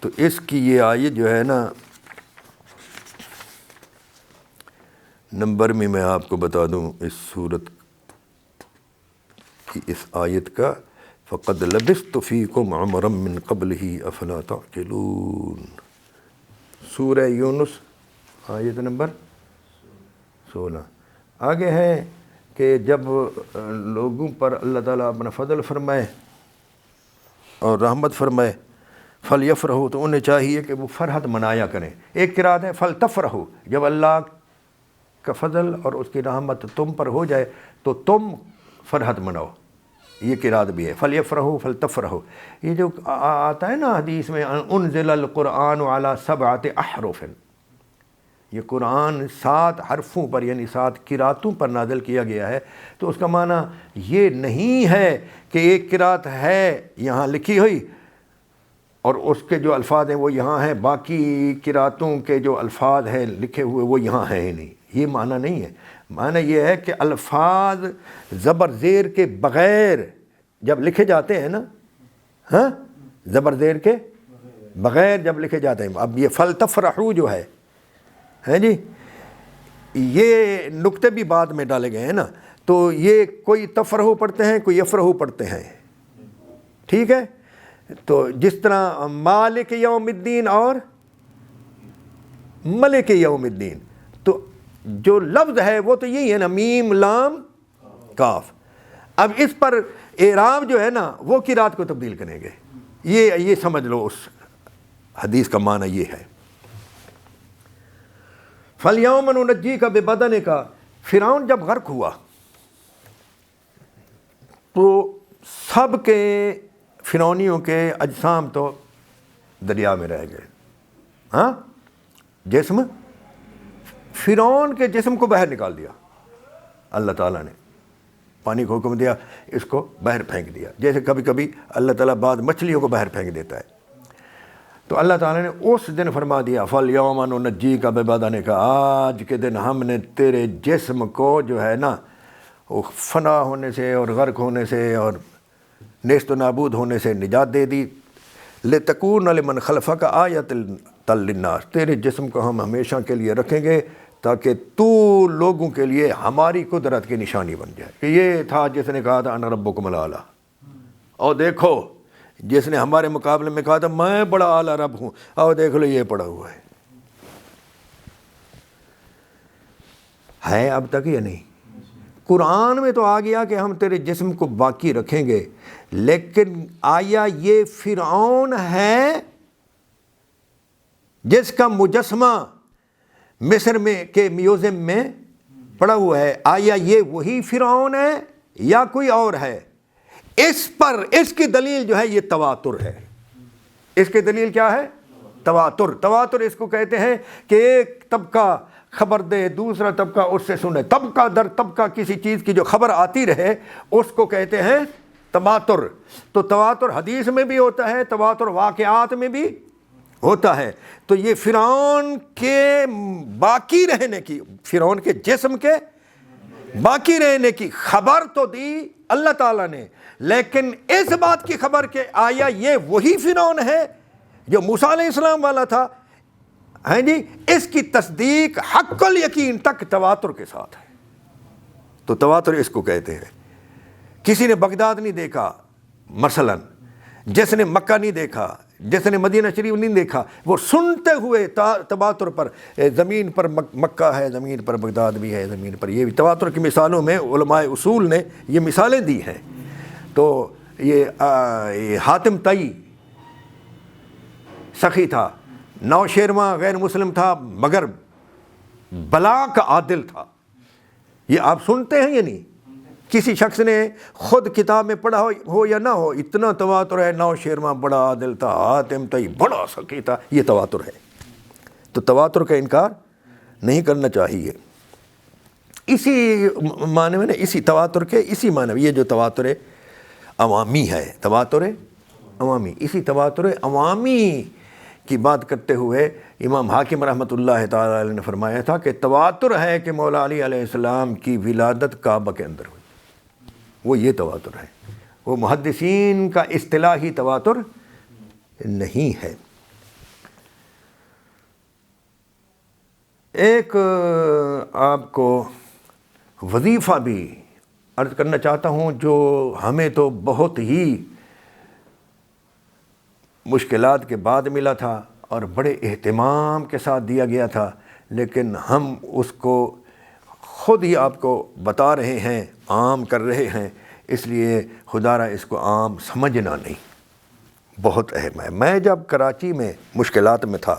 تو اس کی یہ آیت جو ہے نا، نمبر میں آپ کو بتا دوں اس سورت کی اس آیت کا، فَقَدْ لَبِثْتُ فِيكُمْ عُمَرًا مِّن قَبْلِهِ أَفَلَا تَعْقِلُونَ۔ سورہ یونس آیت نمبر 16۔ آگے ہے کہ جب لوگوں پر اللہ تعالیٰ اپنا فضل فرمائے اور رحمت فرمائے، فَلْيَفْرَحُوا، تو انہیں چاہیے کہ وہ فرحت منایا کریں۔ ایک قرات ہے فَلْتَفْرَحُوا، جب اللہ کا فضل اور اس کی رحمت تم پر ہو جائے تو تم فرحت مناؤ، یہ قرات بھی ہے فَلْيَفْرَحُوا فَلْتَفْرَحُوا۔ یہ جو آتا ہے نا حدیث میں، أُنزِلَ الْقُرْآنُ عَلَى 7 أحرف، یہ قرآن 7 حرفوں پر یعنی 7 قراتوں پر نازل کیا گیا ہے۔ تو اس کا معنی یہ نہیں ہے کہ ایک قرات ہے یہاں لکھی ہوئی اور اس کے جو الفاظ ہیں وہ یہاں ہیں، باقی قراتوں کے جو الفاظ ہیں لکھے ہوئے وہ یہاں ہیں ہی نہیں، یہ معنی نہیں ہے۔ معنی یہ ہے کہ الفاظ زبر زیر کے بغیر جب لکھے جاتے ہیں نا، ہاں، زبر زیر کے بغیر جب لکھے جاتے ہیں۔ اب یہ فَلْتَفْرَحُوا جو ہے جی، یہ نقطے بھی بعد میں ڈالے گئے ہیں نا، تو یہ کوئی تفرحو پڑھتے ہیں، کوئی یفرحو پڑھتے ہیں، ٹھیک ہے؟ تو جس طرح مالک یوم الدین اور ملک یوم الدین، تو جو لفظ ہے وہ تو یہی ہے نا، میم لام کاف۔ اب اس پر اعراب جو ہے نا وہ قرات کو تبدیل کریں گے، یہ سمجھ لو اس حدیث کا معنی یہ ہے۔ فَالْيَوْمَ نُنَجِّيكَ بِبَدَنِكَ، فرعون جب غرق ہوا تو سب کے فرعونیوں کے اجسام تو دریا میں رہ گئے، ہاں، جسم، فرعون کے جسم کو باہر نکال دیا اللہ تعالیٰ نے، پانی کو حکم دیا اس کو باہر پھینک دیا، جیسے کبھی کبھی اللہ تعالیٰ بعض مچھلیوں کو باہر پھینک دیتا ہے۔ تو اللہ تعالیٰ نے اس دن فرما دیا فَالْيَوْمَ نُنَجِّيكَ بِبَدَنِكَ، آج کے دن ہم نے تیرے جسم کو جو ہے نا وہ فنا ہونے سے اور غرق ہونے سے اور نیست و نابود ہونے سے نجات دے دی۔ لِتَكُونَ لِمَنْ خَلْفَكَ آیَةً لِلنَّاسِ، تیرے جسم کو ہم ہمیشہ کے لیے رکھیں گے تاکہ تو لوگوں کے لیے ہماری قدرت کی نشانی بن جائے، کہ یہ تھا جس نے کہا تھا انا ربکم الاعلیٰ، اور دیکھو جس نے ہمارے مقابلے میں کہا تھا میں بڑا اعلیٰ رب ہوں، اور دیکھ لو یہ پڑا ہوا ہے اب تک یا نہیں؟ قرآن میں تو آ گیا کہ ہم تیرے جسم کو باقی رکھیں گے، لیکن آیا یہ فرعون ہے جس کا مجسمہ مصر میں کے میوزیم میں پڑا ہوا ہے، آیا یہ وہی فرعون ہے یا کوئی اور ہے؟ اس کی دلیل جو ہے یہ تواتر ہے۔ اس کی دلیل کیا ہے؟ تواتر۔ تواتر اس کو کہتے ہیں کہ ایک طبقہ خبر دے، دوسرا طبقہ اس سے سنے، طبقہ در طبقہ کسی چیز کی جو خبر آتی رہے اس کو کہتے ہیں تواتر۔ تو تواتر حدیث میں بھی ہوتا ہے، تواتر واقعات میں بھی ہوتا ہے۔ تو یہ فرعون کے باقی رہنے کی، فرعون کے جسم کے باقی رہنے کی خبر تو دی اللہ تعالیٰ نے، لیکن اس بات کی خبر کہ آیا یہ وہی فرعون ہے جو موسیٰ علیہ السلام والا تھا، ہیں جی، اس کی تصدیق حق الیقین تک تواتر کے ساتھ ہے۔ تو تواتر اس کو کہتے ہیں۔ کسی نے بغداد نہیں دیکھا مثلا، جس نے مکہ نہیں دیکھا، جس نے مدینہ شریف نہیں دیکھا، وہ سنتے ہوئے تواتر پر، زمین پر مکہ ہے، زمین پر بغداد بھی ہے، زمین پر یہ بھی۔ تواتر کی مثالوں میں علماء اصول نے یہ مثالیں دی ہیں۔ تو یہ حاتم طئی سخی تھا، نوشیرواں غیر مسلم تھا مگر بلا کا عادل تھا، یہ آپ سنتے ہیں یا نہیں؟ کسی شخص نے خود کتاب میں پڑھا ہو یا نہ ہو، اتنا تواتر ہے، نوشیروان بڑا عادل تھا، حاتم طئی بڑا سخی تھا، یہ تواتر ہے۔ تو تواتر کا انکار نہیں کرنا چاہیے۔ اسی معنی میں اسی تواتر کے اسی معنی میں یہ جو تواتر عوامی ہے، تواتر عوامی، اسی تواتر عوامی کی بات کرتے ہوئے امام حاکم رحمۃ اللہ تعالی علیہ نے فرمایا تھا کہ تواتر ہے کہ مولا علی علیہ السلام کی ولادت کعبہ کے اندر ہوئی، وہ یہ تواتر ہے، وہ محدثین کا اصطلاحی تواتر نہیں ہے۔ ایک آپ کو وظیفہ بھی عرض کرنا چاہتا ہوں جو ہمیں تو بہت ہی مشکلات کے بعد ملا تھا اور بڑے اہتمام کے ساتھ دیا گیا تھا، لیکن ہم اس کو خود ہی آپ کو بتا رہے ہیں، عام کر رہے ہیں، اس لیے خدا را اس کو عام سمجھنا نہیں، بہت اہم ہے۔ میں جب کراچی میں مشکلات میں تھا،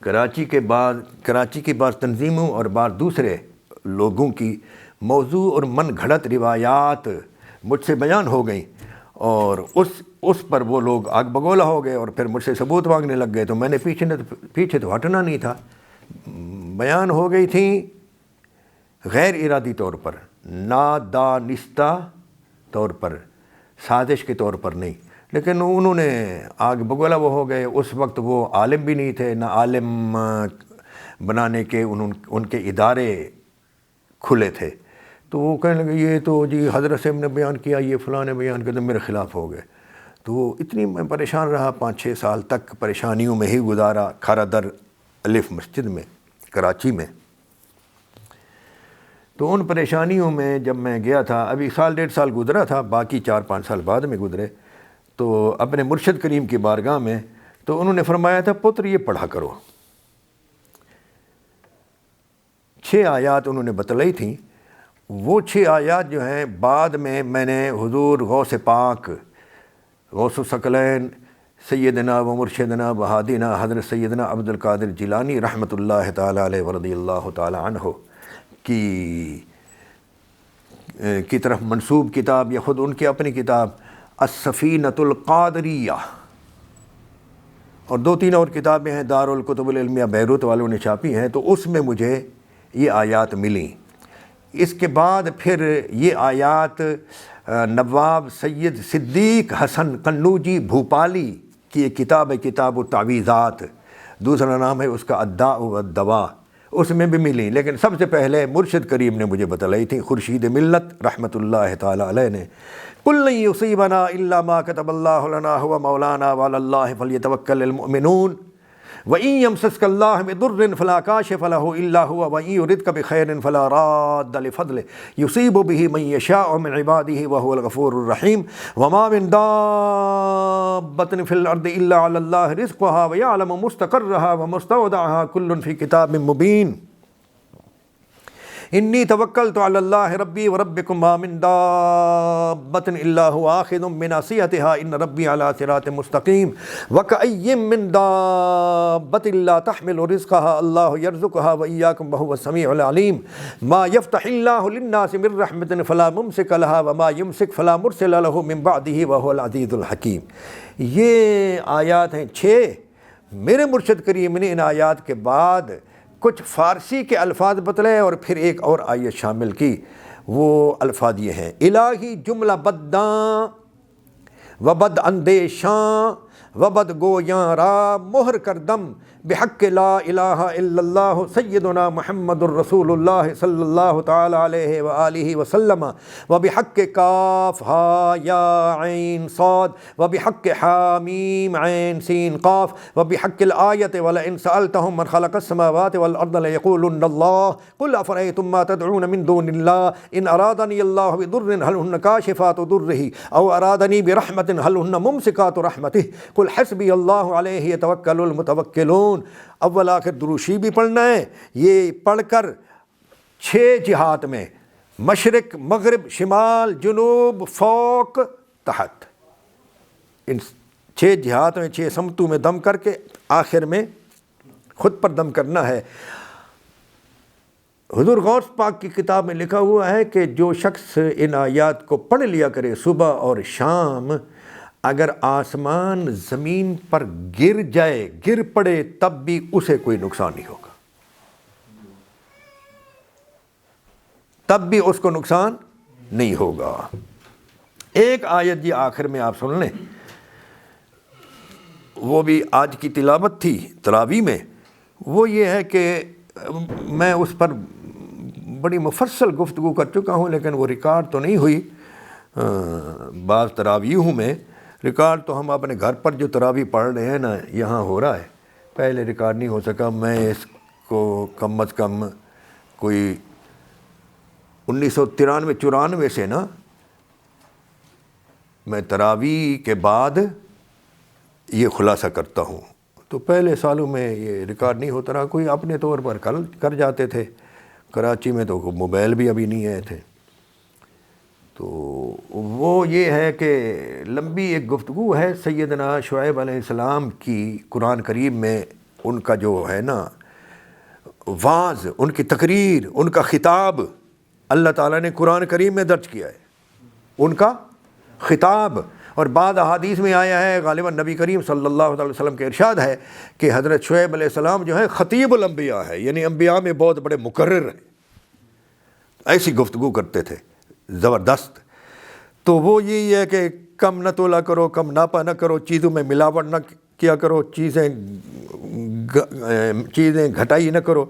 کراچی کی بعض تنظیموں اور بعض دوسرے لوگوں کی موضوع اور من گھڑت روایات مجھ سے بیان ہو گئیں، اور اس پر وہ لوگ آگ بگولا ہو گئے اور پھر مجھ سے ثبوت مانگنے لگ گئے، تو میں نے پیچھے تو ہٹنا نہیں تھا۔ بیان ہو گئی تھیں غیر ارادی طور پر، نادانستہ طور پر، سازش کے طور پر نہیں، لیکن انہوں نے آگ بگولا وہ ہو گئے۔ اس وقت وہ عالم بھی نہیں تھے، نہ عالم بنانے کے ان کے ادارے کھلے تھے، تو وہ کہنے لگے یہ تو جی حضرت صاحب نے بیان کیا، یہ فلاں نے بیان کیا، تو میرے خلاف ہو گئے۔ تو اتنی میں پریشان رہا، 5-6 سال تک پریشانیوں میں ہی گزارا، کھارا در الف مسجد میں کراچی میں۔ تو ان پریشانیوں میں جب میں گیا تھا، ابھی 1.5 سال گزرا تھا، باقی 4-5 سال بعد میں گزرے، تو اپنے مرشد کریم کی بارگاہ میں، تو انہوں نے فرمایا تھا پتر یہ پڑھا کرو۔ 6 آیات انہوں نے بتلائی تھیں، وہ 6 آیات جو ہیں بعد میں نے حضور غوث پاک، غوث الثقلین، سیدنا و مرشدنا و ہادینا حضرت سیدنا عبد القادر جیلانی رحمۃ اللہ تعالی علیہ ورضی اللہ تعالی عنہ کی طرف منسوب کتاب، یا خود ان کی اپنی کتاب السفینۃ القادریہ، اور 2-3 اور کتابیں ہیں دارالکتب العلمیہ بیروت والوں نے چھاپی ہیں، تو اس میں مجھے یہ آیات ملیں۔ اس کے بعد پھر یہ آیات نواب سید صدیق حسن قنوجی بھوپالی کی ایک کتاب ہے، کتاب التعویذات، دوسرا نام ہے اس کا الداء والدواء، اس میں بھی ملی، لیکن سب سے پہلے مرشد کریم نے مجھے بتلائی تھی، خورشید ملت رحمۃ اللہ تعالی علیہ نے، قُلْ لَن يُصِيبَنَا إِلَّا مَا كَتَبَ اللَّهُ لَنَا هُوَ مَوْلَانَا وَعَلَى اللَّهِ فَلْيَتَوَكَّلِ الْمُؤْمِنُونَ وَإِن يَمْسَسْكَ اللَّهُ بِضُرٍّ فَلَا كَاشِفَ لَهُ إِلَّا هُوَ وَإِن يُرِدْكَ بِخَيْرٍ فَلَا رَادَّ لِفَضْلِهِ يُصِيبُ بِهِ مَن يَشَاءُ مِنْ عِبَادِهِ وَهُوَ الْغَفُورُ الرَّحِيمُ وَمَا مِن دَابَّةٍ فِي الْأَرْضِ إِلَّا عَلَى اللَّهِ رِزْقُهَا وَيَعْلَمُ مُسْتَقَرَّهَا وَمُسْتَوْدَعَهَا كُلٌّ فِي كِتَابٍ مُبِينٍ انی توکلت علی اللہ ربی وربکم ما من دابۃ الا هو آخذ بناصیتها ان ربی علی صراط مستقیم وکأی من دابۃ لا تحمل رزقها اللہ یرزقها وإیاکم وهو السمیع العلیم ما یفتح اللہ للناس من رحمۃ فلا ممسک لها وما یمسک فلا مرسل له من بعده وهو العزیز الحکیم۔ یہ آیات ہیں 6۔ میرے مرشد کریم نے ان آیات کے بعد کچھ فارسی کے الفاظ بتلائے اور پھر ایک اور آیت شامل کی، وہ الفاظ یہ ہیں: الہی جملہ بداں و بد اندیشاں و بد گویاں را مہر کردم بحق لا الہ الا اللہ سیدنا محمد الرسول اللہ صلی اللہ تعالی علیہ وآلہ وسلم و بحق کاف ہا یا عین صاد و بحق حامیم عین سین قاف و بحق الآیت ولئن سألتهم من خلق السماوات والأرض ليقولن الله قل أفرأيتم ما تدعون من دون الله إن أرادني الله بضر هل هن كاشفات ضره أو أرادني برحمة هل هن ممسكات رحمته قل حسبي الله عليه يتوكل المتوكلون۔ اول آخر دروشی بھی پڑھنا ہے، یہ پڑھ کر 6 جہات میں، مشرق مغرب شمال جنوب فوق تحت، ان 6 جہات میں 6 سمتوں میں دم کر کے آخر میں خود پر دم کرنا ہے۔ حضور غوث پاک کی کتاب میں لکھا ہوا ہے کہ جو شخص ان آیات کو پڑھ لیا کرے صبح اور شام، اگر آسمان زمین پر گر پڑے تب بھی اسے کوئی نقصان نہیں ہوگا، تب بھی اس کو نقصان نہیں ہوگا۔ ایک آیت جی آخر میں آپ سن لیں، وہ بھی آج کی تلاوت تھی تراویح میں، وہ یہ ہے کہ میں اس پر بڑی مفصل گفتگو کر چکا ہوں، لیکن وہ ریکارڈ تو نہیں ہوئی بعض تراویحوں میں۔ ریکارڈ تو ہم اپنے گھر پر جو تراویح پڑھ رہے ہیں نا، یہاں ہو رہا ہے، پہلے ریکارڈ نہیں ہو سکا۔ میں اس کو کم از کم کوئی 1993-94 سے نا، میں تراویح کے بعد یہ خلاصہ کرتا ہوں، تو پہلے سالوں میں یہ ریکارڈ نہیں ہوتا رہا، کوئی اپنے طور پر کر جاتے تھے۔ کراچی میں تو موبائل بھی ابھی نہیں آئے تھے، تو وہ یہ ہے کہ لمبی ایک گفتگو ہے سیدنا شعیب علیہ السلام کی قرآن کریم میں، ان کا جو ہے نا وعظ، ان کی تقریر، ان کا خطاب اللہ تعالیٰ نے قرآن کریم میں درج کیا ہے، ان کا خطاب۔ اور بعض احادیث میں آیا ہے، غالباً نبی کریم صلی اللہ علیہ وسلم کے ارشاد ہے کہ حضرت شعیب علیہ السلام جو ہے خطیب الانبیاء ہے، یعنی انبیاء میں بہت بڑے مقرر ہیں، ایسی گفتگو کرتے تھے زبردست۔ تو وہ یہی ہے کہ کم نہ تولا کرو، کم ناپا نہ کرو، چیزوں میں ملاوٹ نہ کیا کرو، چیزیں گھٹائی نہ کرو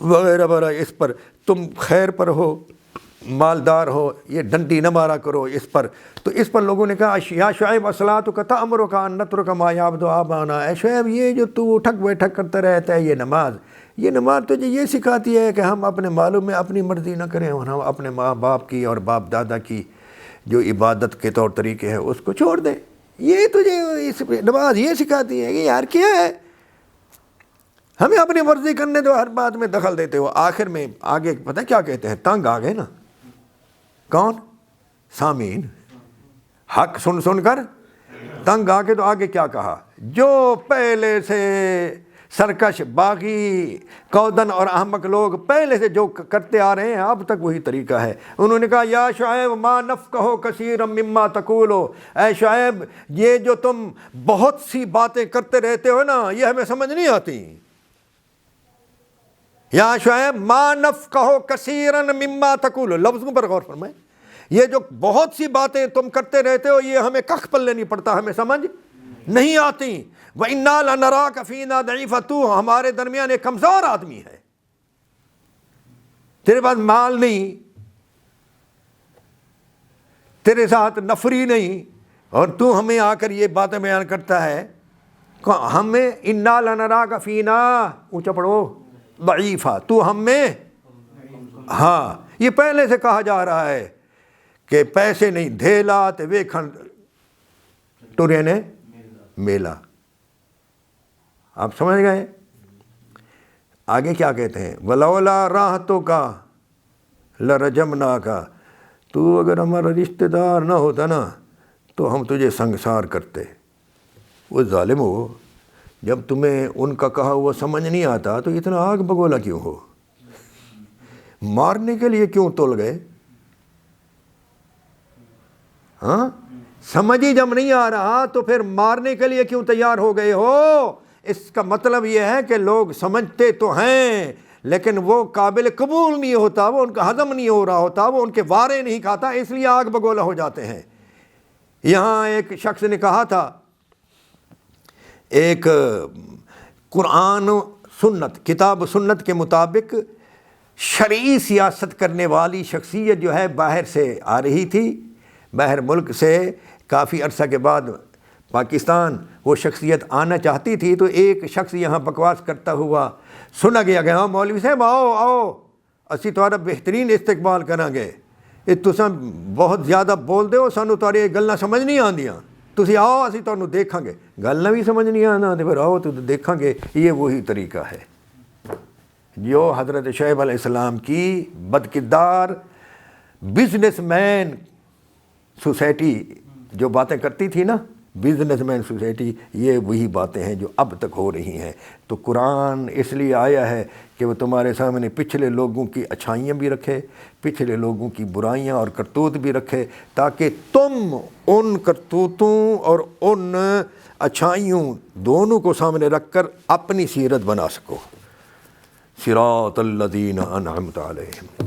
وغیرہ وغیرہ۔ اس پر تم خیر پر ہو، مالدار ہو، یہ ڈنڈی نہ مارا کرو اس پر۔ تو اس پر لوگوں نے کہا یا شعیب الصلاۃ تأمرک ان نترک ما یعبد آباؤنا، اے شعیب یہ جو تو اٹھک بیٹھک کرتا رہتا ہے، یہ نماز تجھے یہ سکھاتی ہے کہ ہم اپنے معلوم میں اپنی مرضی نہ کریں، اور ہم اپنے ماں باپ کی اور باپ دادا کی جو عبادت کے طور طریقے ہیں اس کو چھوڑ دیں۔ یہ تجھے نماز یہ سکھاتی ہے کہ یار کیا ہے، ہمیں اپنی مرضی کرنے دو، ہر بات میں دخل دیتے ہو۔ آخر میں آگے پتہ کیا کہتے ہیں، تنگ آ گئے نا، کون؟ سامعین، حق سن کر تنگ آ کے، تو آگے کیا کہا، جو پہلے سے سرکش، باغی، کودن اور احمق لوگ پہلے سے جو کرتے آ رہے ہیں اب تک وہی طریقہ ہے۔ انہوں نے کہا یا شعیب ما نفقہ کثیرا مما تقول، اے شعیب یہ جو تم بہت سی باتیں کرتے رہتے ہو نا، یہ ہمیں سمجھ نہیں آتی۔ یا شعیب ما نفقہ کثیرا مما تقول، لفظوں پر غور فرمائیں، یہ جو بہت سی باتیں تم کرتے رہتے ہو یہ ہمیں کخ پلے نہیں پڑتا، ہمیں سمجھ نہیں آتی۔ وَإِنَّا لَنَرَاكَ فِينَا ضَعِيفًا، تو ہمارے درمیان ایک کمزور آدمی ہے، تیرے پاس مال نہیں، تیرے ساتھ نفری نہیں، اور تو ہمیں آ کر یہ باتیں بیان کرتا ہے۔ ہمیں اِنَّا لَنَرَاكَ فِينَا، اونچا پڑھو، ضعیفہ، تو ہم میں، ہاں یہ پہلے سے کہا جا رہا ہے کہ پیسے نہیں دھیلا تے ویکھن ٹرے نے میلا۔ آپ سمجھ گئے؟ آگے کیا کہتے ہیں، وَلَوْلَا رَحْمَتُكَ لَرَجَمْنَاكَ، تو اگر ہمارا رشتہ دار نہ ہوتا نا تو ہم تجھے سنگسار کرتے۔ وہ ظالم ہو، جب تمہیں ان کا کہا ہوا سمجھ نہیں آتا تو اتنا آگ بگولا کیوں ہو، مارنے کے لیے کیوں تول گئے؟ ہاں، سمجھ ہی جب نہیں آ رہا تو پھر مارنے کے لیے کیوں تیار ہو گئے ہو؟ اس کا مطلب یہ ہے کہ لوگ سمجھتے تو ہیں لیکن وہ قابل قبول نہیں ہوتا، وہ ان کا ہضم نہیں ہو رہا ہوتا، وہ ان کے وارے نہیں کھاتا، اس لیے آگ بگولا ہو جاتے ہیں۔ یہاں ایک شخص نے کہا تھا، ایک قرآن سنت، کتاب سنت کے مطابق شرعی سیاست کرنے والی شخصیت جو ہے باہر سے آ رہی تھی، باہر ملک سے کافی عرصہ کے بعد پاکستان وہ شخصیت آنا چاہتی تھی، تو ایک شخص یہاں بکواس کرتا ہوا سنا گیا کہ ہاں مولوی صاحب آؤ اسی تمہارا بہترین استقبال کریں گے، یہ تساں بہت زیادہ بول دے ہو، سانو تمہاری یہ گلاں سمجھ نہیں آندیاں، تسی آؤ اسی تمہیں دیکھاں گے، گل بھی سمجھ نہیں آنا تو پھر آؤ تو دیکھاں گے۔ یہ وہی طریقہ ہے جو حضرت شعیب علیہ السلام کی بدکردار بزنس مین سوسائٹی جو باتیں کرتی تھی نا، بزنس مین سوسائٹی، یہ وہی باتیں ہیں جو اب تک ہو رہی ہیں۔ تو قرآن اس لیے آیا ہے کہ وہ تمہارے سامنے پچھلے لوگوں کی اچھائیاں بھی رکھے، پچھلے لوگوں کی برائیاں اور کرتوت بھی رکھے، تاکہ تم ان کرتوتوں اور ان اچھائیوں دونوں کو سامنے رکھ کر اپنی سیرت بنا سکو۔ صراط الذین انعمت علیہم۔